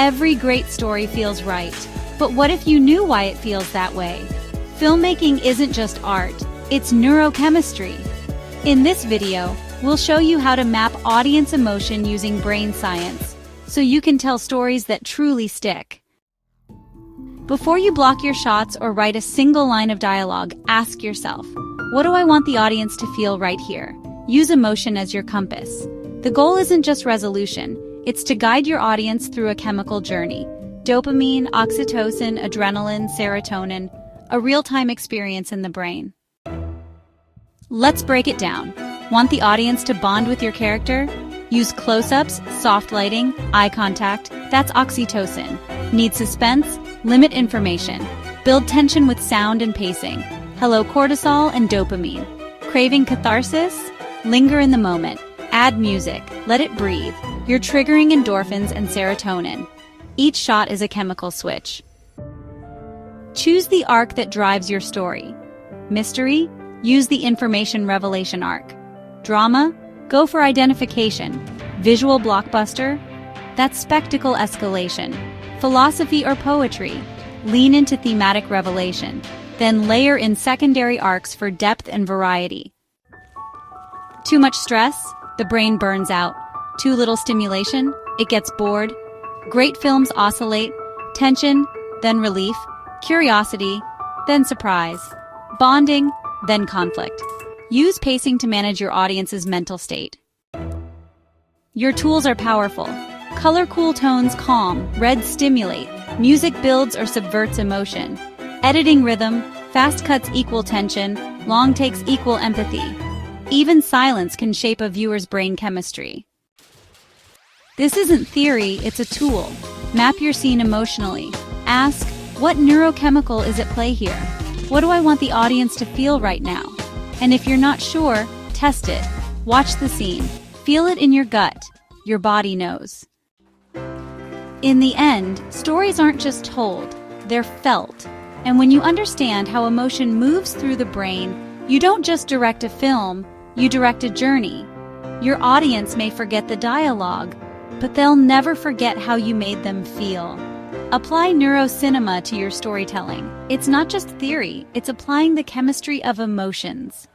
Every great story feels right. But what if you knew why it feels that way? Filmmaking isn't just art, it's neurochemistry. In this video, we'll show you how to map audience emotion using brain science, so you can tell stories that truly stick. Before you block your shots or write a single line of dialogue, ask yourself, what do I want the audience to feel right here? Use emotion as your compass. The goal isn't just resolution, it's to guide your audience through a chemical journey. Dopamine, oxytocin, adrenaline, serotonin, a real-time experience in the brain. Let's break it down. Want the audience to bond with your character? Use close-ups, soft lighting, eye contact. That's oxytocin. Need suspense? Limit information. Build tension with sound and pacing. Hello cortisol and dopamine. Craving catharsis? Linger in the moment. Add music. Let it breathe. You're triggering endorphins and serotonin. Each shot is a chemical switch. Choose the arc that drives your story. Mystery? Use the information revelation arc. Drama? Go for identification. Visual blockbuster? That's spectacle escalation. Philosophy or poetry? Lean into thematic revelation. Then layer in secondary arcs for depth and variety. Too much stress? The brain burns out. Too little stimulation? It gets bored. Great films oscillate. Tension, then relief. Curiosity, then surprise. Bonding, then conflict. Use pacing to manage your audience's mental state. Your tools are powerful. Color cool tones calm, red stimulate, music builds or subverts emotion. Editing rhythm, fast cuts equal tension, long takes equal empathy. Even silence can shape a viewer's brain chemistry. This isn't theory, it's a tool. Map your scene emotionally. Ask, what neurochemical is at play here? What do I want the audience to feel right now? And if you're not sure, test it. Watch the scene. Feel it in your gut. Your body knows. In the end, stories aren't just told, they're felt. And when you understand how emotion moves through the brain, you don't just direct a film, you direct a journey. Your audience may forget the dialogue, but they'll never forget how you made them feel. Apply neurocinema to your storytelling. It's not just theory, it's applying the chemistry of emotions.